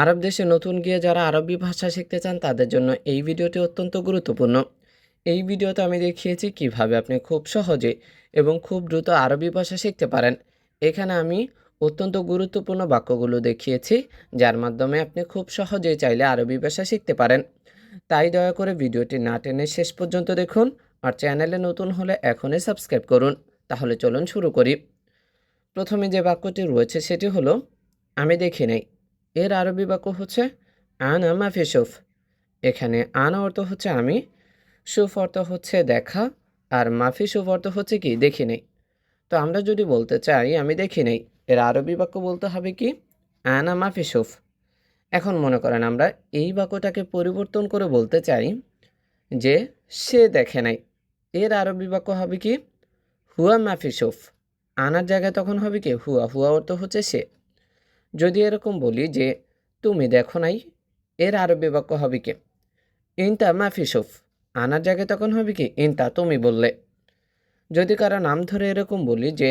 আরব দেশে নতুন গিয়ে যারা আরবি ভাষা শিখতে চান তাদের জন্য এই ভিডিওটি অত্যন্ত গুরুত্বপূর্ণ। এই ভিডিওতে আমি দেখিয়েছি কিভাবে আপনি খুব সহজে এবং খুব দ্রুত আরবি ভাষা শিখতে পারেন। এখানে আমি অত্যন্ত গুরুত্বপূর্ণ বাক্যগুলো দেখিয়েছি, যার মাধ্যমে আপনি খুব সহজেই চাইলে আরবি ভাষা শিখতে পারেন। তাই দয়া করে ভিডিওটি না টেনে শেষ পর্যন্ত দেখুন, আর চ্যানেলে নতুন হলে এখনই সাবস্ক্রাইব করুন। তাহলে চলুন শুরু করি। প্রথমে যে বাক্যটি রয়েছে সেটি হলো আমি দেখি নাই। এর আরবি বাক্য হচ্ছে আনা মাফি শুফ। এখানে আনা অর্থ হচ্ছে আমি, শুফ অর্থ হচ্ছে দেখা, আর মাফি শুফ অর্থ হচ্ছে কি দেখি নাই। তো আমরা যদি বলতে চাই আমি দেখি নাই, এর আরবি বাক্য বলতে হবে কি আনা মাফি শুফ। এখন মনে করেন আমরা এই বাক্যটাকে পরিবর্তন করে বলতে চাই যে সে দেখে নাই। এর আরবি বাক্য হবে কি হুয়া মাফি শুফ। আনার জায়গায় তখন হবে কি হুয়া, হুয়া অর্থ হচ্ছে সে। যদি এরকম বলি যে তুমি দেখো নাই, এর আরবি বাক্য হবে কি ইনতা মাফি শুফ। আনার জায়গায় তখন হবে কি ইনতা, তুমি বললে। যদি কারো নাম ধরে এরকম বলি যে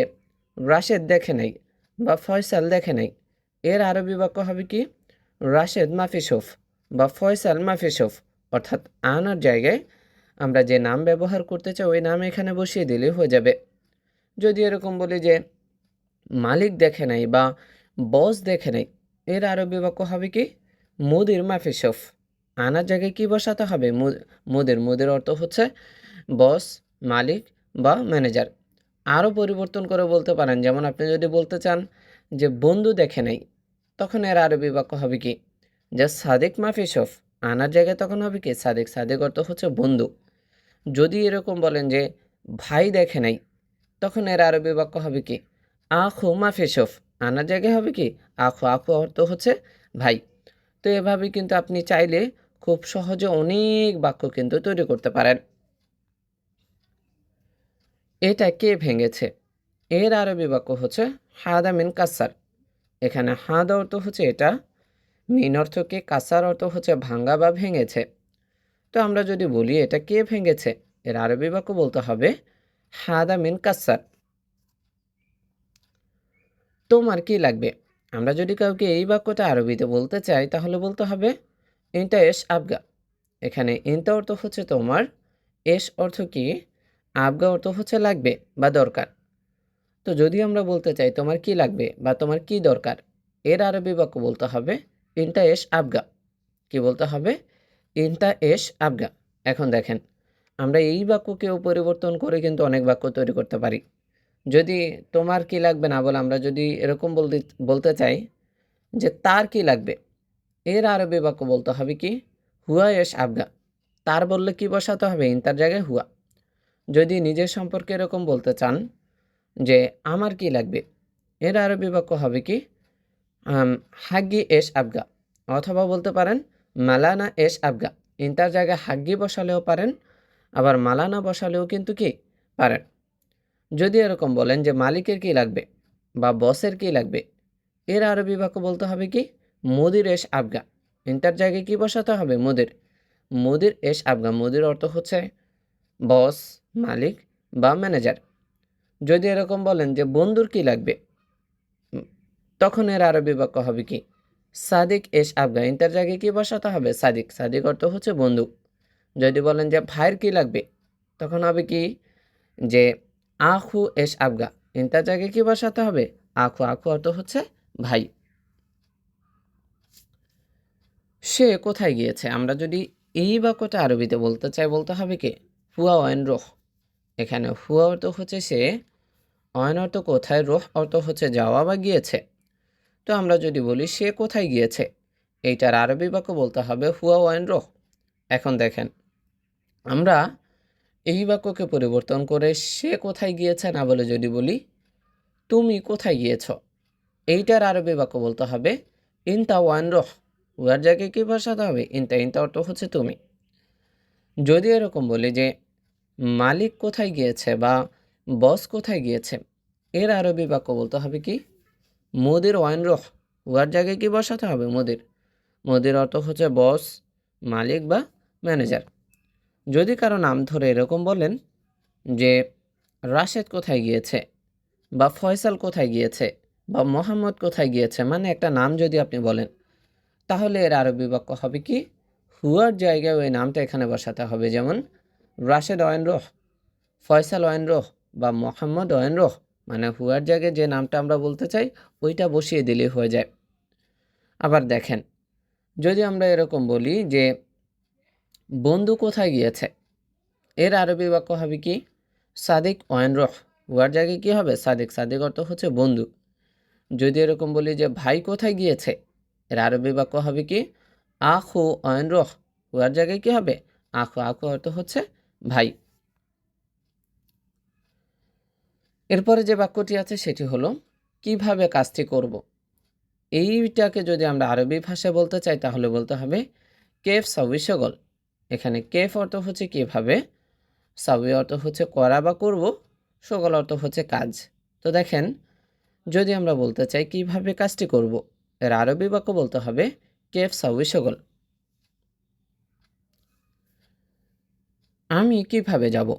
রাশেদ দেখে নাই বা ফয়সাল দেখে নাই, এর আরবি বাক্য হবে কি রাশেদ মাফি শুফ বা ফয়সাল মাফি শুফ। অর্থাৎ আনার জায়গায় আমরা যে নাম ব্যবহার করতে চাই ওই নাম এখানে বসিয়ে দিলে হয়ে যাবে। যদি এরকম বলি যে মালিক দেখে নাই বা বস দেখে নাই, এর আরবি বাক্য হবে কি মুদির মাফি শুফ। আনার জায়গায় কি বসাতে হবে মুদির। মুদির অর্থ হচ্ছে বস, মালিক বা ম্যানেজার। আরও পরিবর্তন করে বলতে পারেন, যেমন আপনি যদি বলতে চান যে বন্ধু দেখে নাই, তখন এর আরবি বাক্য হবে কি যে সাদিক মাফি শুফ। আনার জায়গায় তখন হবে কি সাদিক। সাদিক অর্থ হচ্ছে বন্ধু। যদি এরকম বলেন যে ভাই দেখে নাই, তখন এর আরবি বাক্য হবে কি আখু মাফি শুফ। আনার জায়গায় হবে কি আখু। আখু অর্থ হচ্ছে ভাই। তো এভাবে কিন্তু আপনি চাইলে খুব সহজে অনেক বাক্য কিন্তু তৈরি করতে পারেন। এটা কে ভেঙেছে, এর আরবি বাক্য হচ্ছে হাদা মিন কাসার। এখানে হাদা অর্থ হচ্ছে এটা, মিন অর্থ কে, কাসার অর্থ হচ্ছে ভাঙ্গা বা ভেঙেছে। তো আমরা যদি বলি এটা কে ভেঙেছে, এর আরবি বাক্য বলতে হবে হাদা মিন কাসার। তোমার কি লাগবে, আমরা যদি কাউকে এই বাক্যটা আরবিতে বলতে চাই তাহলে বলতে হবে ইনটা এস আবগা। এখানে ইনতা অর্থ হচ্ছে তোমার, এস অর্থ কি, আবগা অর্থ হচ্ছে লাগবে বা দরকার। তো যদি আমরা বলতে চাই তোমার কি লাগবে বা তোমার কি দরকার, এর আরবি বাক্য বলতে হবে ইনটা এস আবগা। কি বলতে হবে ইনটা এস আবগা। এখন দেখেন, আমরা এই বাক্যকেও পরিবর্তন করে কিন্তু অনেক বাক্য তৈরি করতে পারি। যদি তোমার কি লাগবে না বলে আমরা যদি এরকম বলতে বলতে চাই যে তার কি লাগবে, এর আরবি বাক্য বলতে হবে কি হুয়া এস আবগা। তার বললে কি বসাতে হবে ইনতার জায়গায় হুয়া। যদি নিজের সম্পর্কে এরকম বলতে চান যে আমার কি লাগবে, এর আরবি বাক্য হবে কি হাগ্গি এস আবগা। অথবা বলতে পারেন মালানা এস আবগা। ইনতার জায়গায় হাগ্গি বসালেও পারেন, আবার মালানা বসালেও কিন্তু কি পারেন। যদি এরকম বলেন যে মালিকের কি লাগবে বা বসের কি লাগবে, এর আরবি বাক্য বলতে হবে কি মুদির এস আবগা। ইনতার জায়গায় কি বসাতে হবে মুদির। মুদির এস আবগা। মুদির অর্থ হচ্ছে বস, মালিক বা ম্যানেজার। যদি এরকম বলেন যে বন্ধুর কি লাগবে, তখন এর আরবি বাক্য হবে কি সাদিক এস আবগা। ইনতার জায়গায় কি বসাতে হবে সাদিক। সাদিক অর্থ হচ্ছে বন্ধু। যদি বলেন যে ভাইয়ের কি লাগবে, তখন হবে কি যে আখু এস আবগা। ইনতার জায়গায় কি বসাতে হবে আখু। আখু অর্থ হচ্ছে ভাই। সে কোথায় গিয়েছে, আমরা যদি এই বাক্যটা আরবিতে বলতে চাই বলতে হবে কি হুয়া ওয়ান রোহ। এখানে হুয়া অর্থ হচ্ছে সে, ওয়ান অর্থ কোথায়, রোহ অর্থ হচ্ছে যাওয়া বা গিয়েছে। তো আমরা যদি বলি সে কোথায় গিয়েছে, এইটার আরবি বাক্য বলতে হবে হুয়া ওয়ান রোহ। এখন দেখেন, আমরা এই বাক্যকে পরিবর্তন করে সে কোথায় গিয়েছে না বলে যদি বলি তুমি কোথায় গিয়েছ, এইটার আরবি বাক্য বলতে হবে ইনতা ওয়ান রোহ। উয়ার জায়গায় কি বসাতে হবে ইনতা। ইনতা অর্থ হচ্ছে তুমি। যদি এরকম বলি যে মালিক কোথায় গিয়েছে বা বস কোথায় গিয়েছে, এর আরবি বাক্য বলতে হবে কি মুদির ওয়ান রোহ। উয়ার জায়গায় কি বসাতে হবে মুদির। মুদির অর্থ হচ্ছে বস, মালিক বা ম্যানেজার। যদি কারো নাম ধরে এরকম বলেন যে রাশেদ কোথায় গিয়েছে বা ফয়সাল কোথায় গিয়েছে বা মোহাম্মদ কোথায় গিয়েছে, মানে একটা নাম যদি আপনি বলেন, তাহলে এর আরবি বাক্য হবে কি, হুয়ার জায়গায় ওই নামটা এখানে বসাতে হবে। যেমন রাশেদ অয়েন রোহ, ফয়সাল অয়েন রোহ বা মোহাম্মদ অয়েন রোহ, মানে হুয়ার জায়গায় যে নামটা আমরা বলতে চাই ওইটা বসিয়ে দিলেই হয়ে যায়। আবার দেখেন, যদি আমরা এরকম বলি যে বন্ধু কোথায় গিয়েছে, এর আরবি বাক্য হবে কি, সাদিক অয়েন রোহ, হুয়ার জায়গায় কি হবে সাদিক, সাদিক অর্থ হচ্ছে বন্ধু। যদি এরকম বলি যে ভাই কোথায় গিয়েছে, এর আরবি বাক্য হবে কি, আখু অয়েন রোহ, হুয়ার জায়গায় কি হবে আখু, আখু অর্থ হচ্ছে ভাই। এরপরে যে বাক্যটি আছে সেটি হলো কিভাবে কাজটি করব। এইটাকে যদি আমরা আরবি ভাষায় বলতে চাই তাহলে বলতে হবে কেফ সাউই শগল। এখানে কেফ অর্থ হচ্ছে কিভাবে, সাউই অর্থ হচ্ছে করা বা করব, শগল অর্থ হচ্ছে কাজ। তো দেখেন, যদি আমরা বলতে চাই কিভাবে কাজটি করব, এর আরবি বাক্য বলতে হবে কেফ সাউই শগল। আমি কিভাবে যাব,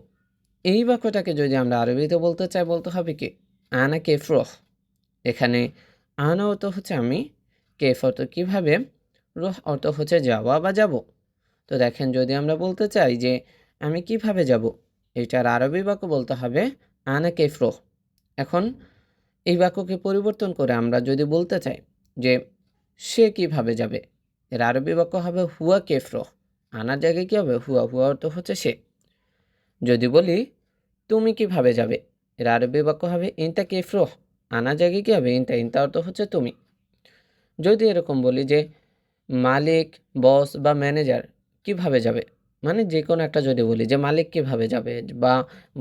এই বাক্যটাকে যদি আমরা আরবিতে বলতে চাই বলতে হবে কি, আনা কেফ রোহ। এখানে আনা অর্থ হচ্ছে আমি, কেফ অর্থ কিভাবে, রোহ অর্থ হচ্ছে যাওয়া বা যাব। তো দেখেন, যদি আমরা বলতে চাই যে আমি কিভাবে যাব, এটার আরবি বাক্য বলতে হবে আনা কেফ রোহ। এখন এই বাক্যকে পরিবর্তন করে আমরা যদি বলতে চাই যে সে কিভাবে যাবে, এর আরবি বাক্য হবে হুয়া কেফ রোহ। আনার জায়গায় কী হবে হুয়া, হুয়া অর্থ হচ্ছে সে। যদি বলি তুমি কিভাবে যাবে, এর আরবি বাক্য হবে ইনতা কেফ রোহ। আনার জায়গায় কী হবে ইনতা, ইনতা অর্থ হচ্ছে তুমি। যদি এরকম বলি যে মালিক, বস বা ম্যানেজার কিভাবে যাবে, মানে যে কোনো একটা যদি বলি যে মালিক কিভাবে যাবে বা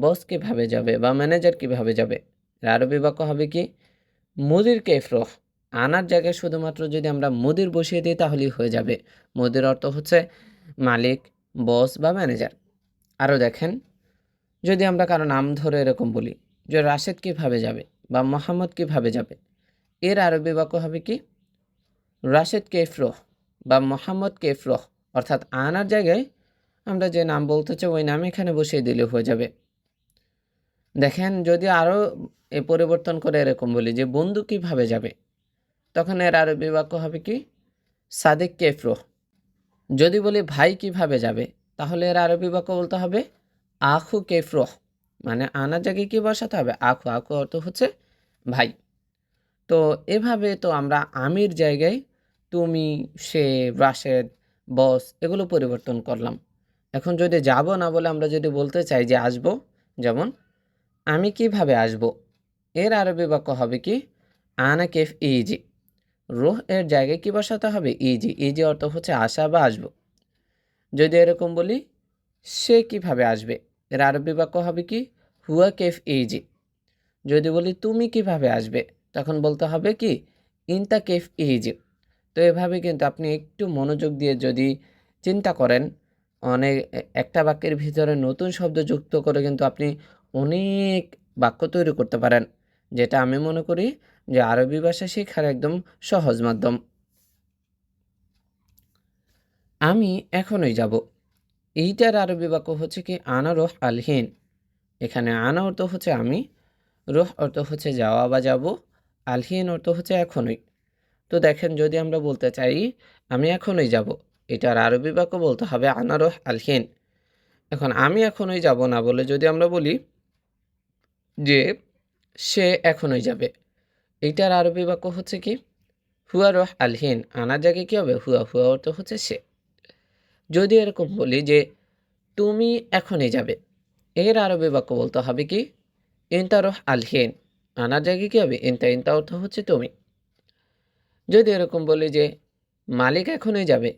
বস কিভাবে যাবে বা ম্যানেজার কিভাবে যাবে, এর আরবি বাক্য হবে কি, মুদির কেফ রোহ। আনার জায়গায় শুধুমাত্র যদি আমরা মুদির বসিয়ে দিই তাহলেই হয়ে যাবে। মুদির অর্থ হচ্ছে মালিক, বস বা ম্যানেজার। আরও দেখেন, যদি আমরা কারো নাম ধরে এরকম বলি যে রাশেদ কিভাবে যাবে বা মোহাম্মদ কিভাবে যাবে, এর আরবি বাক্য হবে কি, রাশেদ কেফ রোহ বা মোহাম্মদ কেফ রোহ। অর্থাৎ আনার জায়গায় আমরা যে নাম বলতে চাই ওই নাম এখানে বসিয়ে দিলে হয়ে যাবে। দেখেন, যদি আরও এ পরিবর্তন করে এরকম বলি যে বন্ধু কিভাবে যাবে, তখন এর আরবি বাক্য হবে কি, সাদিক কেফ রোহ। যদি বলি ভাই কিভাবে যাবে, তাহলে এর আরবি বাক্য বলতে হবে আখু কেফ রোহ। মানে আনার জায়গায় কি বসাতে হবে আখু, আখু অর্থ হচ্ছে ভাই। তো এভাবে তো আমরা আমির জায়গায় তুমি, সে, রাশেদ, বস এগুলো পরিবর্তন করলাম। এখন যদি যাব না বলে আমরা যদি বলতে চাই যে আসব, যেমন আমি কিভাবে আসব, এর আরবি বাক্য হবে কি, আনা কেফ ইজি। রোহ এর জায়গায় কি বসাতে হবে ইজি, ইজি অর্থ হচ্ছে আসা বা আসব। যদি এরকম বলি সে কিভাবে আসবে, এর আরবি বাক্য হবে কি, হুয়া কেফ ইজি। যদি বলি তুমি কিভাবে আসবে, তখন বলতে হবে কি, ইনতা কেফ ইজি। তো এভাবে কিন্তু আপনি একটু মনোযোগ দিয়ে যদি চিন্তা করেন, অনেক একটা বাক্যের ভিতরে নতুন শব্দ যুক্ত করে কিন্তু আপনি অনেক বাক্য তৈরি করতে পারেন, যেটা আমি মনে করি যে আরবি ভাষা শেখার একদম সহজ মাধ্যম। আমি এখনই যাব, এইটার আরবি বাক্য হচ্ছে কি, আনা রোহ আলহিন। এখানে আনা অর্থ হচ্ছে আমি, রোহ অর্থ হচ্ছে যাওয়া বা যাব, আলহিন অর্থ হচ্ছে এখনই। তো দেখেন, যদি আমরা বলতে চাই আমি এখনই যাব, এটার আরবি বাক্য বলতে হবে আনা রোহ আলহিন। এখন আমি এখনই যাব না বলে যদি আমরা বলি যে সে এখনই যাবে, এইটার আরবি বাক্য হচ্ছে কি, হুয়া রোহ আলহিন। আনার জায়গায় কী হবে হুয়া, হুয়া অর্থ হচ্ছে সে। যদি এরকম বলি যে তুমি এখনই যাবে, এর আরবি বাক্য বলতে হবে কি, ইনতা রোহ আলহিন। আনার জায়গায় কী হবে ইনতা, ইনতা অর্থ হচ্ছে তুমি। যদি এরকম বলি যে মালিক এখনই যাবে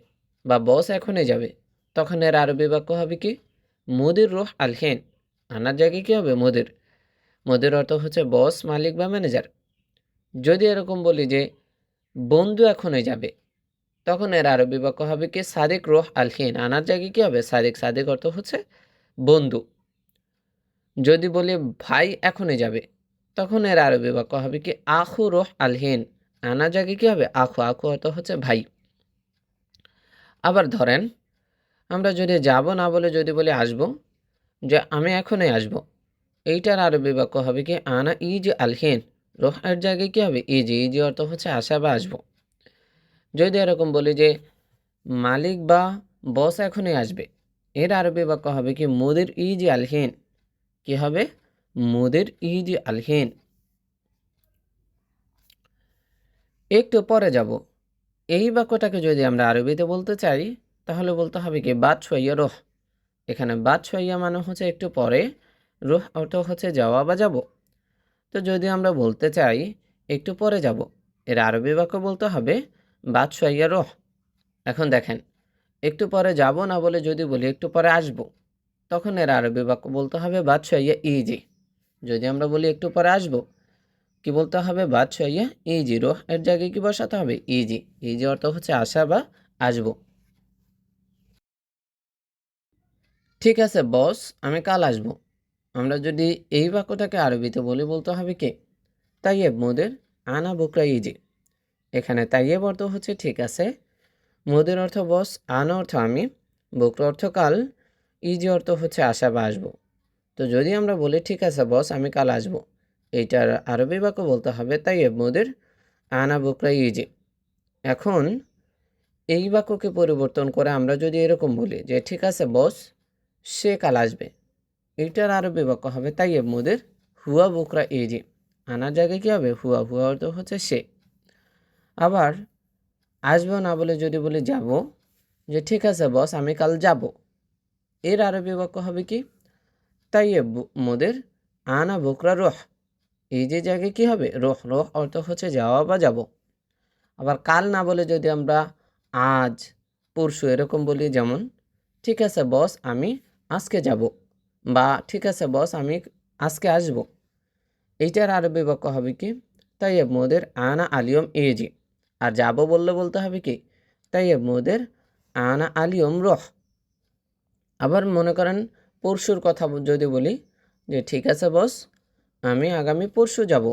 বা বস এখনই যাবে, তখন এর আরবি বাক্য হবে কি, মুদির রোহ আলহিন। আনার জায়গায় কী হবে মুদির, মুদির অর্থ হচ্ছে বস, মালিক বা ম্যানেজার। যদি এরকম বলি যে বন্ধু এখনই যাবে, তখন এর আরবি বাক্য হবে কি, সাদিক রোহ আলহিন। আনার জায়গায় কী হবে সাদিক, সাদিক অর্থ হচ্ছে বন্ধু। যদি বলি ভাই এখনই যাবে, তখন এর আরবি বাক্য হবে কি, আখু রোহ আলহিন। আনার জায়গায় কী হবে আখু, আখু অর্থ হচ্ছে ভাই। আবার ধরেন, আমরা যদি যাব না বলে যদি বলি আসব, যে আমি এখনই আসব, এইটার আরবি বাক্য হবে কি, আনা ইজ আলহিন। রোহ এর জায়গায় কী হবে ইজি, ইজি অর্থ হচ্ছে আসা বা আসব। যদি এরকম বলি যে মালিক বা বস এখনই আসবে, এর আরবি বাক্য হবে কি মুদির ইজি আলহিন। কি হবে? মুদির ইজি আলহিন। একটু পরে যাব, এই বাক্যটাকে যদি আমরা আরবিতে বলতে চাই তাহলে বলতে হবে কি বাদ শোয়া রোহ। এখানে বাদ শোয়া মানে হচ্ছে একটু পরে, রোহ অর্থ হচ্ছে যাওয়া বা যাব। তো যদি আমরা বলতে চাই একটু পরে যাব, এর আরবি বাক্য বলতে হবে বাদ শোয়া রোহ। এখন দেখেন, একটু পরে যাব না বলে যদি বলি একটু পরে আসব, তখন এর আরবি বাক্য বলতে হবে বাদ শোয়া ইজি। যদি আমরা বলি একটু পরে আসব, কি বলতে হবে বাদ শোয়া ইজি। রোহ এর জায়গায় কি বসাতে হবে? ইজি। ইজি অর্থ হচ্ছে আসা বা আসব। ঠিক আছে বস, আমি কাল আসব। আমরা যদি এই বাক্যটাকে আরবিতে বলি বলতে হবে কি তাইয়েব মোদের আনা বুকরা ইজি। এখানে তাইয়েব অর্থ হচ্ছে ঠিক আছে, মোদের অর্থ বস, আনা অর্থ আমি, বুকরা অর্থ কাল, ইজি অর্থ হচ্ছে আসা বা আসবো। তো যদি আমরা বলি ঠিক আছে বস, আমি কাল আসবো, এইটার আরবি বাক্য বলতে হবে তাইয়েব মোদের আনা বুকরা ইজি। এখন এই বাক্যকে পরিবর্তন করে আমরা যদি এরকম বলি যে ঠিক আছে বস, সে কাল আসবে, এইটার আরবি বাক্য হবে তাইয়েব মোদের হুয়া বুকরা ইজি। আনার জায়গায় কী হবে? হুয়া। হুয়া অর্থ হচ্ছে সে। আবার আসবো না বলে যদি বলি যাব, যে ঠিক আছে বস, আমি কাল যাব, এর আরবি বাক্য হবে কি তাইয়েব মোদের আনা বুকরা রোহ। এই যে জায়গায় কী হবে? রোহ। রোহ অর্থ হচ্ছে যাওয়া বা যাব। আবার কাল না বলে যদি আমরা আজ, পরশু এরকম বলি, যেমন ঠিক আছে বস, আমি আজকে যাব, বা ঠিক আছে বস, আমি আজকে আসব, এইটার আরবি বাক্য হবে কি তাইয়েব মোদের আনা আলিয়ম এজি। আর যাব বললে বলতে হবে কি তাইয়েব মোদের আনা আলিয়ম রহ। আবার মনে করেন পরশুর কথা যদি বলি যে ঠিক আছে বস, আমি আগামী পরশু যাব,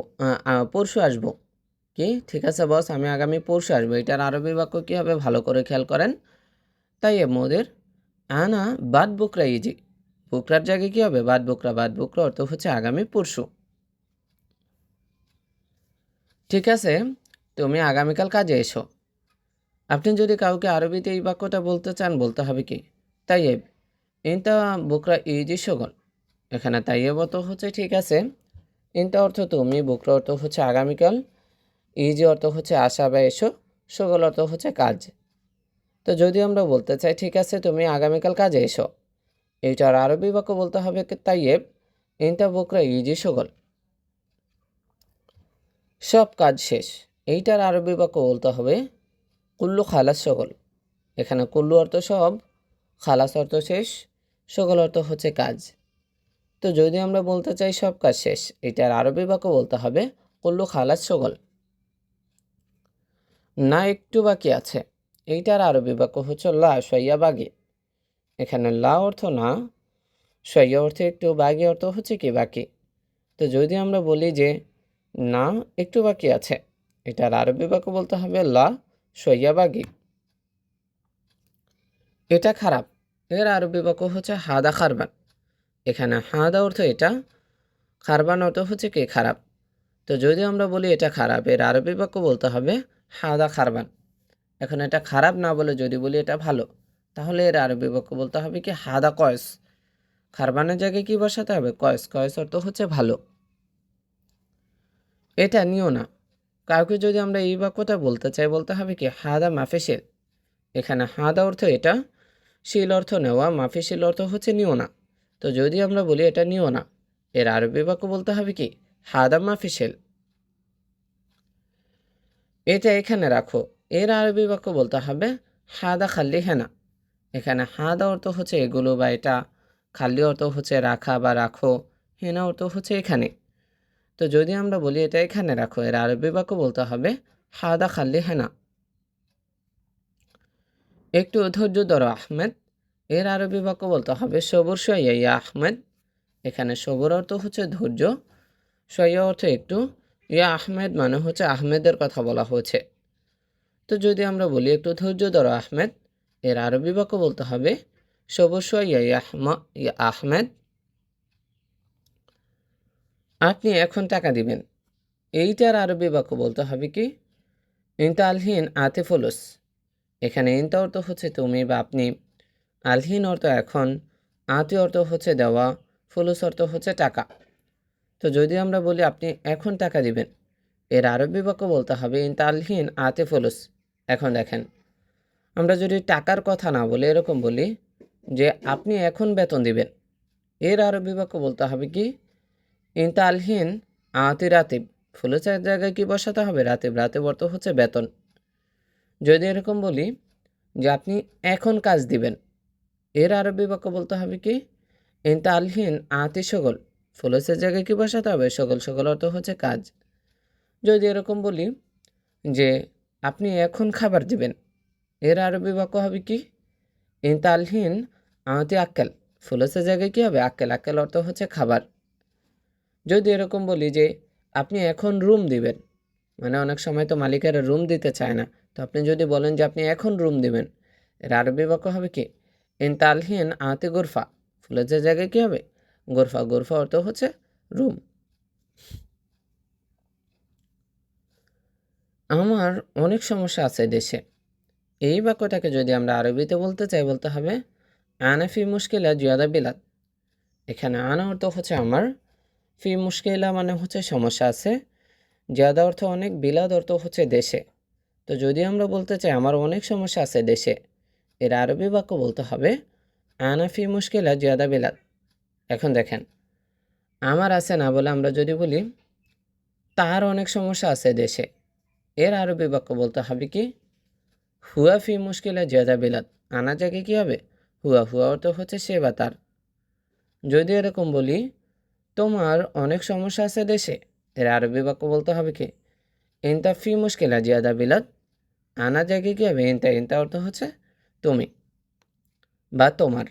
পরশু আসব। কি ঠিক আছে বস, আমি আগামী পরশু আসবো, এটার আরবি বাক্য কী হবে ভালো করে খেয়াল করেন। তাইয়েব মোদের আনা বাদ বুকরা ইজি। বুকরার জায়গায় কী হবে? বাদ বুকরা। বাদ বুকরা অর্থ হচ্ছে আগামী পরশু। ঠিক আছে, তুমি আগামীকাল কাজে এসো। আপনি যদি কাউকে আরবিতে এই বাক্যটা বলতে চান বলতে হবে কি তাইয়েব ইনতা বুকরা ইজি শগল। এখানে তাইয়েব অর্থ হচ্ছে ঠিক আছে, ইনতা অর্থ তুমি, বুকরা অর্থ হচ্ছে আগামীকাল, ইজি অর্থ হচ্ছে আসা বা এসো, শগল অর্থ হচ্ছে কাজ। তো যদি আমরা বলতে চাই ঠিক আছে তুমি আগামীকাল কাজে এসো, এইটার আরবি বাক্য বলতে হবে কি তাইয়েব ইনতা বুকরা ইজি শগল। সব কাজ শেষ, এইটার আরবি বাক্য বলতে হবে কুল্লু খালাস শগল। এখানে কুল্লু অর্থ সব, খালাস অর্থ শেষ, শগল অর্থ হচ্ছে কাজ। তো যদি আমরা বলতে চাই সব কাজ শেষ, এটার আরবি বাক্য বলতে হবে কুল্লু খালাস শগল। না একটু বাকি আছে, এইটার আরবি বাক্য হচ্ছে লা শয়া বাগি। এখানে লা অর্থ না, শয়া অর্থ একটু, বাগি অর্থ হচ্ছে কি বাকি। তো যদি আমরা বলি যে না একটু বাকি আছে, এটার আরবি বাক্য বলতে হবে লা শয়া বাগি। এটা খারাপ, এর আরবি বাক্য হচ্ছে হাদা খারবান। এখানে হাদা অর্থ এটা, খারবান অর্থ হচ্ছে কি খারাপ। তো যদি আমরা বলি এটা খারাপ, এর আরবি বাক্য বলতে হবে হাদা খারবান। এখন এটা খারাপ না বলে যদি বলি এটা ভালো, তাহলে এর আরবি বাক্য বলতে হবে কি হাদা কয়েস। খারবানের জায়গায় কি বসাতে হবে? কয়েস। কয়েস অর্থ হচ্ছে ভালো। এটা নিও না, কাউকে যদি আমরা এই বাক্যটা বলতে চাই বলতে হবে কি হাদা মাফিশিল। এখানে হাদা অর্থ এটা, শিল অর্থ নেওয়া, মাফিশিল অর্থ হচ্ছে নিও না। তো যদি আমরা বলি এটা নিও না, এর আরবি বাক্য বলতে হবে কি হাদা মাফিশিল। এটা এখানে রাখো, এর আরবি বাক্য বলতে হবে হাদা খাল্লি হেনা। এখানে হাদা অর্থ হচ্ছে এগুলো বা এটা, খাল্লি অর্থ হচ্ছে রাখা বা রাখো, হেনা অর্থ হচ্ছে এখানে। তো যদি আমরা বলি এটা এখানে রাখো, এর আরবি বাক্য বলতে হবে হাদা খাল্লি হেনা। একটু ধৈর্য ধরো আহমেদ, এর আরবি বাক্য বলতে হবে সবুর সইয়া আহমেদ। এখানে সবুর অর্থ হচ্ছে ধৈর্য, সইয়া অর্থ একটু, ইয়া আহমেদ মানে হচ্ছে আহমেদের কথা বলা হয়েছে। তো যদি আমরা বলি একটু ধৈর্য ধরো আহমেদ, এর আরবি বাক্য বলতে হবে সবুর সইয়া ইয়া আহমেদ। আপনি এখন টাকা দিবেন, এইটার আরবি বাক্য বলতে হবে কি ইনতা আলহিন আতে ফুলুস, এখানে ইনতা অর্থ হচ্ছে তুমি বা আপনি, আলহিন অর্থ এখন, আতি অর্থ হচ্ছে দেওয়া, ফুলুস অর্থ হচ্ছে টাকা। তো যদি আমরা বলি আপনি এখন টাকা দিবেন, এর আরবি বাক্য বলতে হবে ইনতা আলহিন আতে ফুলুস। এখন দেখেন, আমরা যদি টাকার কথা না বলে এরকম বলি যে আপনি এখন বেতন দিবেন, এর আরবি বাক্য বলতে হবে কি ইনতা আলহিন আতি রাতিব, ফুলুসের জায়গায় কি বসাতে হবে? রাতিব। রাতিব অর্থ হচ্ছে বেতন। যদি এরকম বলি যে আপনি এখন কাজ দিবেন, এর আরবি বাক্য বলতে হবে কি ইনতা আলহিন আতি সগল, ফুলুসের জায়গায় কি বসাতে হবে? সগল। সগল অর্থ হচ্ছে কাজ। যদি এরকম বলি যে আপনি এখন খাবার দিবেন, এর আরবি বাক্য হবে কি ইনতা আলহিন আতি আক্কেল, ফুলুসের জায়গায় কি হবে? আক্কেল। আক্কেল অর্থ হচ্ছে খাবার। যদি এরকম বলি যে আপনি এখন রুম দিবেন, মানে অনেক সময় তো মালিকেরা রুম দিতে চায় না, তো আপনি যদি বলেন যে আপনি এখন রুম দিবেন, এর আরবি বাক্য হবে কি ইনতা আলহিন আতি গোরফা, ফুলুসের জায়গায় কি হবে? গোরফা। গোরফা অর্থ হচ্ছে রুম। আমার অনেক সমস্যা আছে দেশে, এই বাক্যটাকে যদি আমরা আরবিতে বলতে চাই বলতে হবে আনা ফি মুশকিলা জিয়াদা বিলাদ। এখানে আনা অর্থ হচ্ছে আমার, ফি মুশকিলা মানে হচ্ছে সমস্যা আছে, জিয়াদা অর্থ অনেক, বিলাদ অর্থ হচ্ছে দেশে। তো যদি আমরা বলতে চাই আমার অনেক সমস্যা আছে দেশে, এর আরবি বাক্য বলতে হবে আনা ফি মুশকিলা জিয়াদা বিলাদ। এখন দেখেন, আমার আছে না বলে আমরা যদি বলি তার অনেক সমস্যা আছে দেশে, এর আরবি বাক্য বলতে হবে কি হুয়া ফি মুশকিলা জিয়াদা বিলাদ। আনা জায়গায় কি হবে? হুয়া। হুয়া অর্থ হচ্ছে সে বা তার। যদি এরকম বলি তোমার অনেক সমস্যা আছে দেশে, এর আরবি বাক্য বলতে হবে কি ইনতা ফি মুশকিলা জিয়াদা বিলাদ। আনা জায়গায় কি হবে? ইনতা। ইনতা অর্থ হচ্ছে তুমি বা তোমার।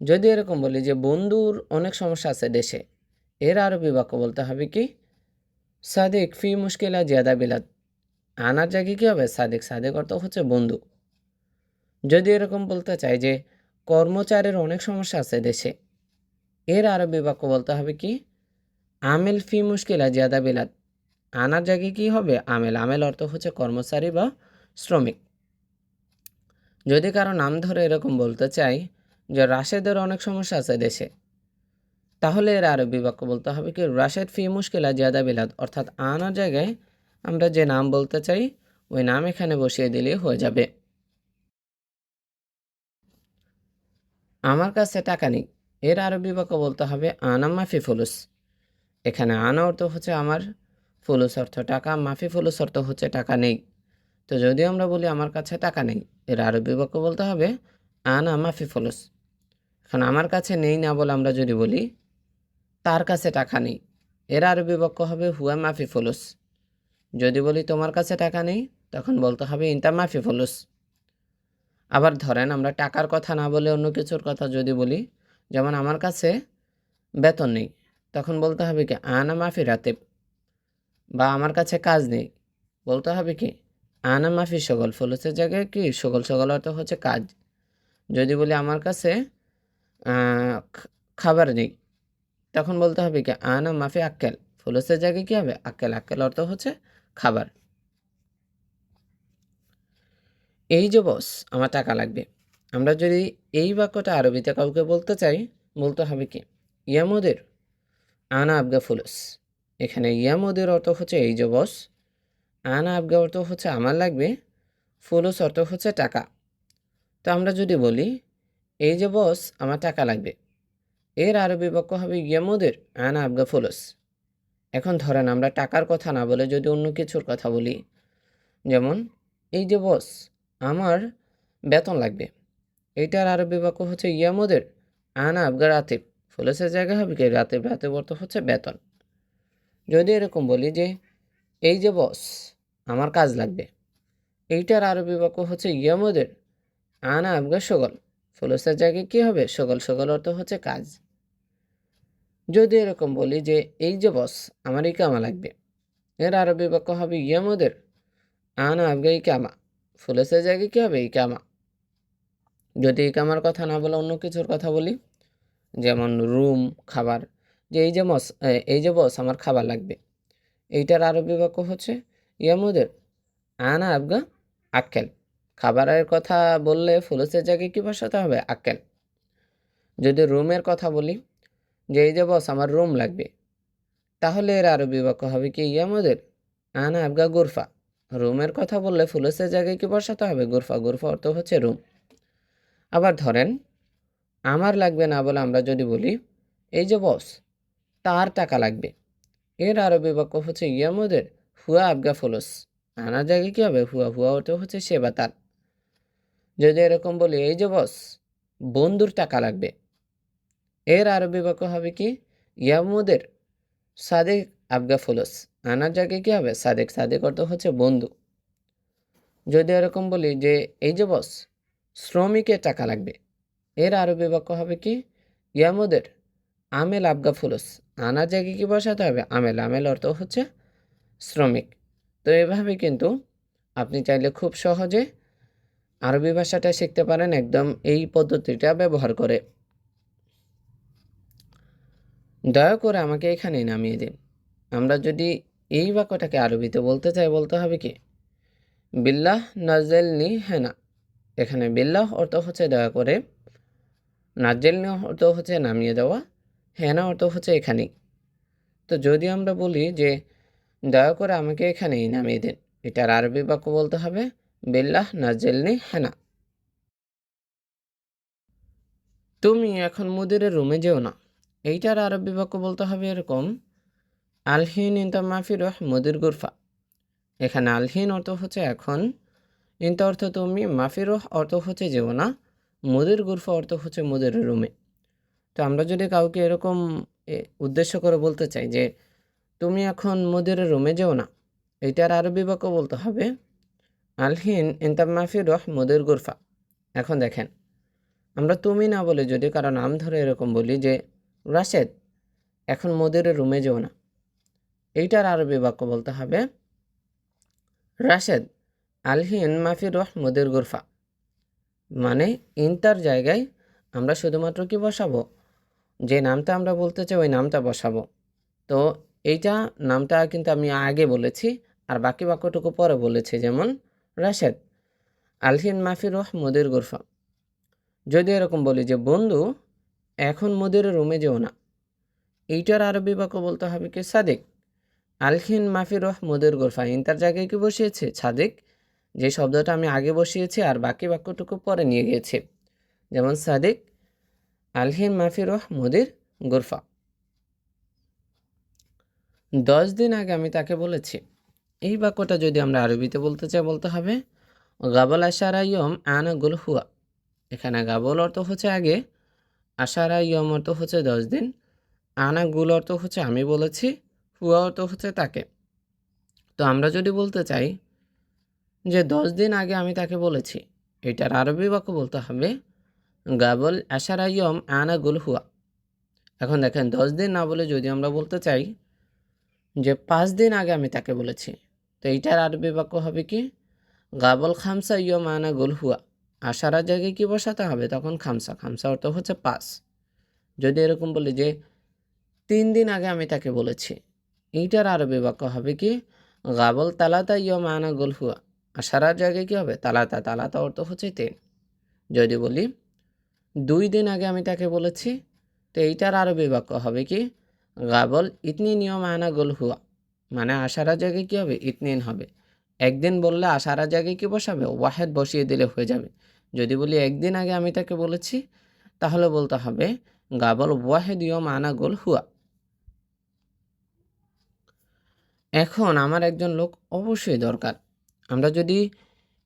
যদি এরকম বলি যে বন্ধুর অনেক সমস্যা আছে দেশে, এর আরবি বাক্য বলতে হবে কি সাদিক ফি মুশকিলা জিয়াদা বিলাদ। আনার জায়গায় কি হবে? সাদিক। সাদিক অর্থ হচ্ছে বন্ধু। যদি এরকম বলতে চাই যে কর্মচারীর অনেক সমস্যা আছে দেশে, এর আরবি বাক্য বলতে হবে কি আমেল ফি মুশকিলা জিয়াদা বিলাদ। আনার জায়গায় কি হবে? আমেল। আমেল অর্থ হচ্ছে কর্মচারী বা শ্রমিক। যদি কারো নাম ধরে এরকম বলতে চাই যে রাশেদের অনেক সমস্যা আছে দেশে, তাহলে এর আরবি বাক্য বলতে হবে কি রাশেদ ফি মুশকিলা জিয়াদা বিলাদ। অর্থাৎ আনার জায়গায় আমরা যে নাম বলতে চাই ওই নাম এখানে বসিয়ে দিলেই হয়ে যাবে। আমার কাছে টাকা নেই, এর আরবি বাক্য বলতে হবে আনা মাফি ফুলুস। এখানে আনা অর্থ হচ্ছে আমার, ফুলুস অর্থ টাকা, মাফি ফুলুস অর্থ হচ্ছে টাকা নেই। তো যদি আমরা বলি আমার কাছে টাকা নেই, এর আরবি বাক্য বলতে হবে আনা মাফি ফুলুস। এখন আমার কাছে নেই না বলে আমরা যদি বলি তার কাছে টাকা নেই, এর আরবি বাক্য হবে হুয়া মাফি ফুলুস। যদি বলি তোমার কাছে টাকা নেই, তখন বলতে হবে ইনতা মাফি ফুলুস। আবার ধরেন আমরা টাকার কথা না বলে অন্য কিছুর কথা যদি বলি, যেমন আমার কাছে বেতন নেই, তখন বলতে হবে কি আনা মাফি রাতেব। বা আমার কাছে কাজ নেই, বলতে হবে কি আনা মাফি সগল। ফুলুসের জায়গায় কি সগল। সগল অর্থ হচ্ছে কাজ। যদি বলি আমার কাছে খাবার নেই, তখন বলতে হবে কি আনা মাফি আক্কেল। ফুলুসের জায়গায় কি হবে? আক্কেল। আক্কেল অর্থ হচ্ছে খাবার। এই যে বস আমার টাকা লাগবে, আমরা যদি এই বাক্যটা আরবিতে কাউকে বলতে চাই বলতে হবে কি ইয়ামুদের আনা আবগা ফুলুস। এখানে ইয়ামুদের অর্থ হচ্ছে এই যে বস, আনা আবগা অর্থ হচ্ছে আমার লাগবে, ফুলুস অর্থ হচ্ছে টাকা। তো আমরা যদি বলি এই যে বস আমার টাকা লাগবে, এর আরবি বাক্য হবে ইয়ামুদের আনা আবগা ফুলুস। এখন ধরেন আমরা টাকার কথা না বলে যদি অন্য কিছুর কথা বলি, যেমন এই যে বস আমার বেতন লাগবে, এইটার আরবি বাক্য হচ্ছে ইয়ামুদের আনা আবগা রাতিব। ফুলুসের জায়গা হবে কি রাতিব। রাতিব অর্থ হচ্ছে বেতন। যদি এরকম বলি যে এই যে বস আমার কাজ লাগবে, এইটার আরবি বাক্য হচ্ছে ইয়ামুদের আনা আবগা সগল। ফুলুসের জায়গায় কি হবে? সগল। সগল অর্থ হচ্ছে কাজ। যদি এরকম বলি যে এই যে বস আমার ইকামা লাগবে, এর আরবি বাক্য হবে ইয়ামুদের আনা আবগা ইকামা। ফুলুসের জায়গায় কি হবে? ইকামা। যদি ইকামার কথা না বলে অন্য কিছুর কথা বলি, যেমন রুম, খাবার, যে এই যে বস আমার খাবার লাগবে, এইটার আরবি বাক্য হচ্ছে ইয়ামুদের আনা আবগা আক্কেল। খাবারের কথা বললে ফুলুসের জায়গায় কী বসাতে হবে? আক্কেল। যদি রুমের কথা বলি, যে এই যে বস আমার রুম লাগবে, তাহলে এর আরবি বাক্য হবে কি? ইয়ামুদের আনা আবগা গুরফা। রুমের কথা বললে ফুলুসের জায়গায় কি বসাতে হবে? গুরফা। গুরফা অর্থ হচ্ছে রুম। আবার ধরেন আমার লাগবে না বলে আমরা যদি বলি এই যে বস তার টাকা লাগবে, এর আরবি বাক্য হচ্ছে ইয়ামুদের হুয়া আবগা ফুলুস। আনার জায়গায় কী হবে? হুয়া। হুয়া অর্থ হচ্ছে সে বা তার। যদি এরকম বলি এই যে বস বন্ধুর টাকা লাগবে, এর আরবি বাক্য হবে কি? ইয়ামুদের সাদেক আবগা ফুলুস। আনার জায়গায় কী হবে? সাদেক। সাদেক অর্থ হচ্ছে বন্ধু। যদি এরকম বলি যে এই যে বস শ্রমিকের টাকা লাগবে, এর আরবি বাক্য হবে কি? ইয়ামুদের আমেল আবগা ফুলুস। আনার জায়গায় কি বসাতে হবে? আমেল। আমেল অর্থ হচ্ছে শ্রমিক। তো এভাবে কিন্তু আপনি চাইলে খুব সহজে আরবি ভাষাটা শিখতে পারেন একদম এই পদ্ধতিটা ব্যবহার করে। দয়া করে আমাকে এখানেই নামিয়ে দিন। আমরা যদি এই বাক্যটাকে আরবিতে বলতে চাই, বলতে হবে কি? বিল্লাহ নাজেলনি হেনা। এখানে বিল্লাহ অর্থ হচ্ছে দয়া করে, নাজেলনি অর্থ হচ্ছে নামিয়ে দেওয়া, হেনা অর্থ হচ্ছে এখানেই। তো যদি আমরা বলি যে দয়া করে আমাকে এখানেই নামিয়ে দিন, এটার আরবি বাক্য বলতে হবে বিল্লাহ নাজেলনি হেনা। তুমি এখন মুদিরের রুমে যেও না, এইটার আরবি বাক্য বলতে হবে এরকম আলহিন ইনতা মাফি রহ মুদির গুরফা। এখানে আলহিন অর্থ হচ্ছে এখন, ইনতা অর্থ তুমি, মাফি রহ অর্থ হচ্ছে যেও না, মুদির গুরফা অর্থ হচ্ছে মুদিরের রুমে। তো আমরা যদি কাউকে এরকম উদ্দেশ্য করে বলতে চাই যে তুমি এখন মুদিরের রুমে যেও না, এইটার আরবি বাক্য বলতে হবে আলহিন ইনতা মাফি রহ মুদির গুরফা। এখন দেখেন আমরা তুমি না বলে যদি কারো নাম ধরে এরকম বলি যে রাশেদ এখন মুদিরের রুমে যেও না, এইটার আরবি বাক্য বলতে হবে রাশেদ আলহিন মাফি রহ মুদির গুরফা। মানে ইনতার জায়গায় আমরা শুধুমাত্র কি বসাবো? যে নামটা আমরা বলতে চাই ওই নামটা বসাবো। তো এইটা নামটা কিন্তু আমি আগে বলেছি আর বাকি বাক্যটুকু পরে বলেছি, যেমন রাশেদ আলহিন মাফি রহ মুদির গুরফা। যদি এরকম বলি যে বন্ধু এখন মুদিরের রুমে যেও না, এইটার আরবি বাক্য বলতে হবে কি? সাদিক আলহিন মাফি রহ মুদির গুরফা। ইনতার জায়গায় কি বসিয়েছে? সাদিক, যে শব্দটা আমি আগে বসিয়েছি আর বাকি বাক্যটুকু পরে নিয়ে গিয়েছি, যেমন সাদিক আলহিন মাফি রহ মুদির গুরফা। 10 দিন আগে আমি তাকে বলেছি, এই বাক্যটা যদি আমরা আরবিতে বলতে চাই বলতে হবে গাবল আশারা ইয়ম আনা গুল হুয়া। এখানে গাবল অর্থ হচ্ছে আগে, আশারা ইয়ম অর্থ হচ্ছে 10 দিন, আনা গুল অর্থ হচ্ছে আমি বলেছি, হুয়া অর্থ হচ্ছে তাকে। তো আমরা যদি বলতে চাই যে 10 দিন আগে আমি তাকে বলেছি, এটার আরবি বাক্য বলতে হবে গাবল আশারা ইয়ম আনা গুল হুয়া। এখন দেখেন 10 দিন না বলে যদি আমরা বলতে চাই যে 5 দিন আগে আমি তাকে বলেছি, তো এইটার আরবি বাক্য হবে কি? গাবল খামসা ইয়ম আনা গুল হুয়া। আশারার জায়গায় কি বসাতে হবে? তখন খামসা। খামসা অর্থ হচ্ছে 5। যদি এরকম বলি যে 3 দিন আগে আমি তাকে বলেছি, এইটার আরবি বাক্য হবে কি? গাবল তালাতা ইয়ম আনা গুল হুয়া। আশারার জায়গায় কি হবে? তালাতা। তালাতা অর্থ হচ্ছে 3। যদি বলি 2 দিন আগে আমি তাকে বলেছি, তো এইটার আরবি বাক্য হবে কি? গাবল ইতনি নিয়ম আনা গুল হুয়া। মানে আশারার জায়গায় কি হবে? ইতনিন হবে। একদিন বললে আশারার জায়গায় কি বসাবে? ওয়াহেদ বসিয়ে দিলে হয়ে যাবে। যদি বলি একদিন আগে আমি তাকে বলেছি, তাহলে বলতে হবে গাবল ওয়াহেদ ইয়ম আনা গুল হুয়া। এখন আমার একজন লোক অবশ্যই দরকার। আমরা যদি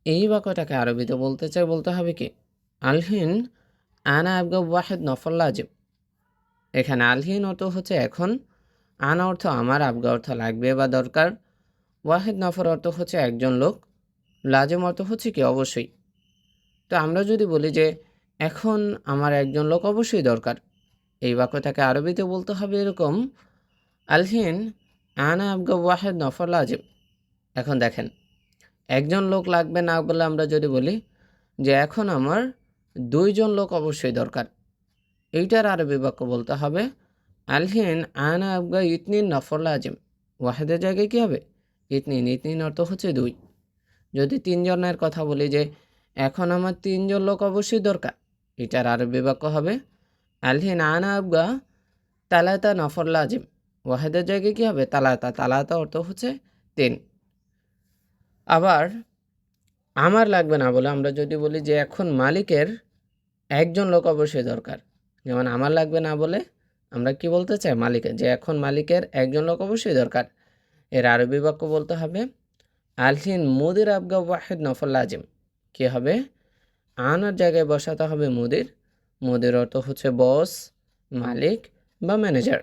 এই বাক্যটাকে আরবিতে বলতে চাই বলতে হবে কি? আলহিন আনা আবগা ওয়াহেদ নফল লাজিম। এখানে আলহিন অর্থ হচ্ছে এখন, আনা অর্থ আমার, আবগা অর্থ লাগবে বা দরকার, ওয়াহেদ নফর অর্থ হচ্ছে একজন লোক, লাজিম অর্থ হচ্ছে কি? অবশ্যই। তো আমরা যদি বলি যে এখন আমার একজন লোক অবশ্যই দরকার, এই বাক্যটাকে আরবিতে বলতে হবে এরকম আলহিন আনা আবগা ওয়াহেদ নফর লাজিম। এখন দেখেন একজন লোক লাগবে না বলে আমরা যদি বলি যে এখন আমার 2 জন লোক অবশ্যই দরকার, এইটার আরবি বাক্য বলতে হবে আলহিন আনা আবগা ইতনিন নফর লাজিম। ওয়াহেদের জায়গায় কী হবে? ইতনিন। ইতনিন অর্থ হচ্ছে 2। যদি তিনজনের কথা বলি যে এখন আমার তিনজন লোক অবশ্যই দরকার, এটার আরবি বাক্য হবে আলহিন আনা আবগা তালাতা নফর লাজিম। ওয়াহেদের জায়গায় কী হবে? তালাতা। তালাতা অর্থ হচ্ছে 3। আবার আমার লাগবে না বলে আমরা যদি বলি যে এখন মালিকের একজন লোক অবশ্যই দরকার, যেমন আমার লাগবে না বলে আমরা কি বলতে চাই? মালিকের, যে এখন মালিকের একজন লোক অবশ্যই দরকার। এর আরবি বাক্য বলতে হবে আলহিন মুদির আবগা ওয়াহিদ নফর লাজিম। কী হবে? আনার জায়গায় বসাতে হবে মুদির। মুদির অর্থ হচ্ছে বস, মালিক বা ম্যানেজার।